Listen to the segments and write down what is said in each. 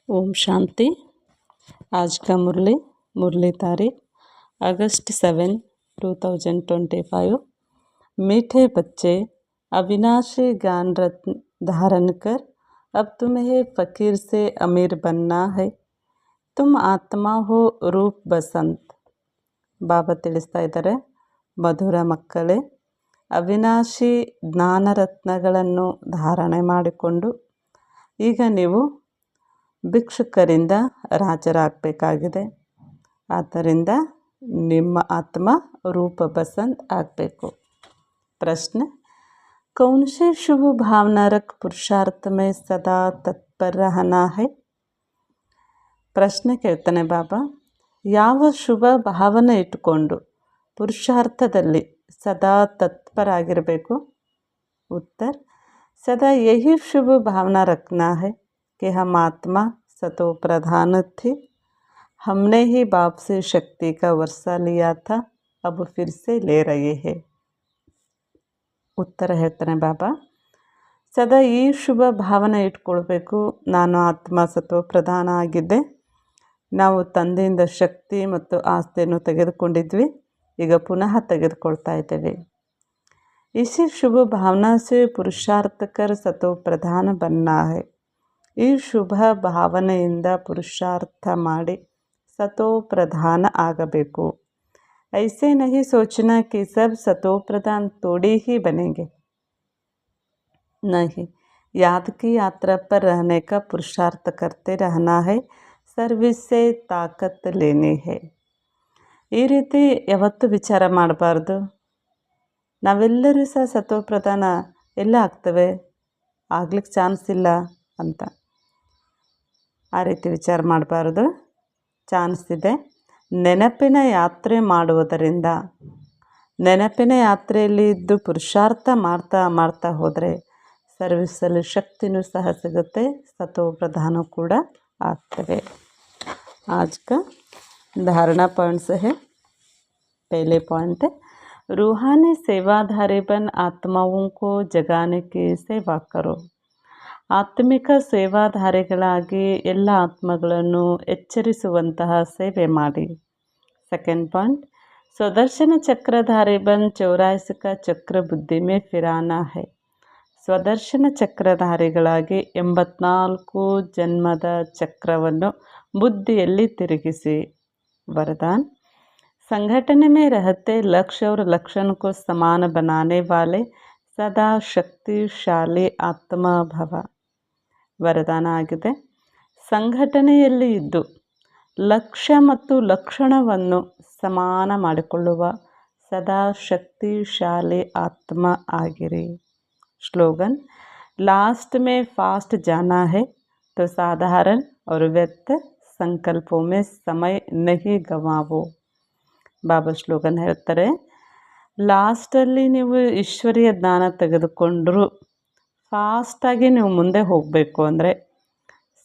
ओम शांति। आज का मुरली तारीख अगस्त 7, 2025। मीठे बच्चे, अविनाशी ज्ञान रत्न धारण कर अब तुम्हें फ़कीर से अमीर बनना है। तुम आत्मा हो ರೂಪ್ ಬಸಂತ್। ಬಾಬಾ ತಿಳಿಸ್ತಾ ಇದ್ದಾರೆ, ಮಧುರ ಮಕ್ಕಳೇ, ಅವಿನಾಶಿ ಜ್ಞಾನರತ್ನಗಳನ್ನು ಧಾರಣೆ ಮಾಡಿಕೊಂಡು ಈಗ ನೀವು ಭಿಕ್ಷುಕರಿಂದ ರಾಜರಾಗಬೇಕಾಗಿದೆ. ಆದ್ದರಿಂದ ನಿಮ್ಮ ಆತ್ಮ ರೂಪ ಬಸಂತ್ ಆಗಬೇಕು। ಪ್ರಶ್ನೆ, कौन से शुभ भावना रख पुरुषार्थ में सदा तत्पर रहना है। ಪ್ರಶ್ನೆ ಕೇಳ್ತಾನೆ ಬಾಬಾ, ಯಾವ ಶುಭ ಭಾವನೆ ಇಟ್ಟುಕೊಂಡು ಪುರುಷಾರ್ಥದಲ್ಲಿ ಸದಾ ತತ್ಪರಾಗಿರಬೇಕು। उत्तर, सदा यही शुभ भावना रखना है कि हम आत्मा सतो प्रधान थे। हमने ही बाप से शक्ति का वर्षा लिया था, अब फिर से ले रहे हैं। ಉತ್ತರ ಹೇಳ್ತಾನೆ ಬಾಬಾ, ಸದಾ ಈ ಶುಭ ಭಾವನೆ ಇಟ್ಕೊಳ್ಬೇಕು, ನಾನು ಆತ್ಮ ಸತ್ವ ಪ್ರಧಾನ ಆಗಿದ್ದೆ, ನಾವು ತಂದೆಯಿಂದ ಶಕ್ತಿ ಮತ್ತು ಆಸ್ತಿಯನ್ನು ತೆಗೆದುಕೊಂಡಿದ್ವಿ, ಈಗ ಪುನಃ ತೆಗೆದುಕೊಳ್ತಾ ಇದ್ದೇವೆ। इसी शुभ भावना से पुरुषार्थ कर सतो प्रधान बनना है। ಈ ಶುಭ ಭಾವನೆಯಿಂದ ಪುರುಷಾರ್ಥ ಮಾಡಿ ಸತೋ ಪ್ರಧಾನ ಆಗಬೇಕು। ऐसे नहीं सोचना कि सब सतो प्रधान थोड़ी ही बनेंगे। नहीं, याद की यात्रा पर रहने का पुरुषार्थ करते रहना है, सर्विस से ताकत लेनी है। ಈ ರೀತಿ ಯಾವತ್ತೂ ವಿಚಾರ ಮಾಡಬಾರ್ದು, ನಾವೆಲ್ಲರೂ ಸಹ ಸತೋ ಪ್ರಧಾನ ಎಲ್ಲ ಆಗ್ತವೆ, ಆಗ್ಲಿಕ್ಕೆ ಚಾನ್ಸ್ ಇಲ್ಲ ಅಂತ ಆ ರೀತಿ ವಿಚಾರ ಮಾಡಬಾರ್ದು। ಚಾನ್ಸ್ ಇದೆ। ನೆನಪಿನ ಯಾತ್ರೆ ಮಾಡುವುದರಿಂದ, ನೆನಪಿನ ಯಾತ್ರೆಯಲ್ಲಿ ಇದ್ದು ಪುರುಷಾರ್ಥ ಮಾಡ್ತಾ ಮಾಡ್ತಾ ಹೋದರೆ ಸರ್ವಿಸಲ್ಲಿ ಶಕ್ತಿನೂ ಸಹ ಸಿಗುತ್ತೆ, ಸತೋ ಪ್ರಧಾನ ಕೂಡ ಆಗ್ತವೆ। आज का धारणा पॉइंट्स है। पहले पॉइंट है, रूहानी सेवाधारी बन आत्माओं को जगाने की सेवा करो। ಆತ್ಮಿಕ ಸೇವಾಧಾರಿಗಳಾಗಿ ಎಲ್ಲ ಆತ್ಮಗಳನ್ನು ಎಚ್ಚರಿಸುವಂತಹ ಸೇವೆ ಮಾಡಿ। ಸೆಕೆಂಡ್ ಪಾಯಿಂಟ್, ಸ್ವದರ್ಶನ ಚಕ್ರಧಾರಿ ಬನ್ 84 का ಚಕ್ರ ಬುದ್ಧಿ ಮೇ ಫಿರಾನಾ ಹೈ। ಸ್ವದರ್ಶನ ಚಕ್ರಧಾರಿಗಳಾಗಿ 84 ಜನ್ಮದ ಚಕ್ರವನ್ನು ಬುದ್ಧಿಯಲ್ಲಿ ತಿರುಗಿಸಿ। वरदान, संगठन में रहते लक्ष्य और लक्षण को समान बनाने वाले सदा शक्तिशाली आत्मा भव। ವರದಾನ ಆಗಿದೆ, ಸಂಘಟನೆಯಲ್ಲಿ ಇದ್ದು ಲಕ್ಷ್ಯ ಮತ್ತು ಲಕ್ಷಣವನ್ನು ಸಮಾನ ಮಾಡಿಕೊಳ್ಳುವ ಸದಾ ಶಕ್ತಿಶಾಲಿ ಆತ್ಮ ಆಗಿರಿ। स्लोगन, लास्ट में फास्ट जाना है तो साधारण और व्यर्थ संकल्पों में समय नहीं गंवाओ। ಬಾಬಾ ಸ್ಲೋಗನ್ ಹೇಳ್ತಾರೆ, ಲಾಸ್ಟಲ್ಲಿ ನೀವು ಈಶ್ವರೀಯ ಜ್ಞಾನ ತೆಗೆದುಕೊಂಡರೂ ಫಾಸ್ಟಾಗಿ ನೀವು ಮುಂದೆ ಹೋಗಬೇಕು ಅಂದರೆ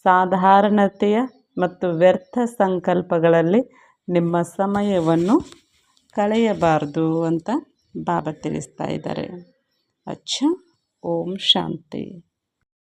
ಸಾಧಾರಣತೆಯ ಮತ್ತು ವ್ಯರ್ಥ ಸಂಕಲ್ಪಗಳಲ್ಲಿ ನಿಮ್ಮ ಸಮಯವನ್ನು ಕಳೆಯಬಾರದು ಅಂತ ಬಾಬಾ ತಿಳಿಸ್ತಾ ಇದ್ದಾರೆ। ಅಚ್ಚಾ, ಓಂ ಶಾಂತಿ।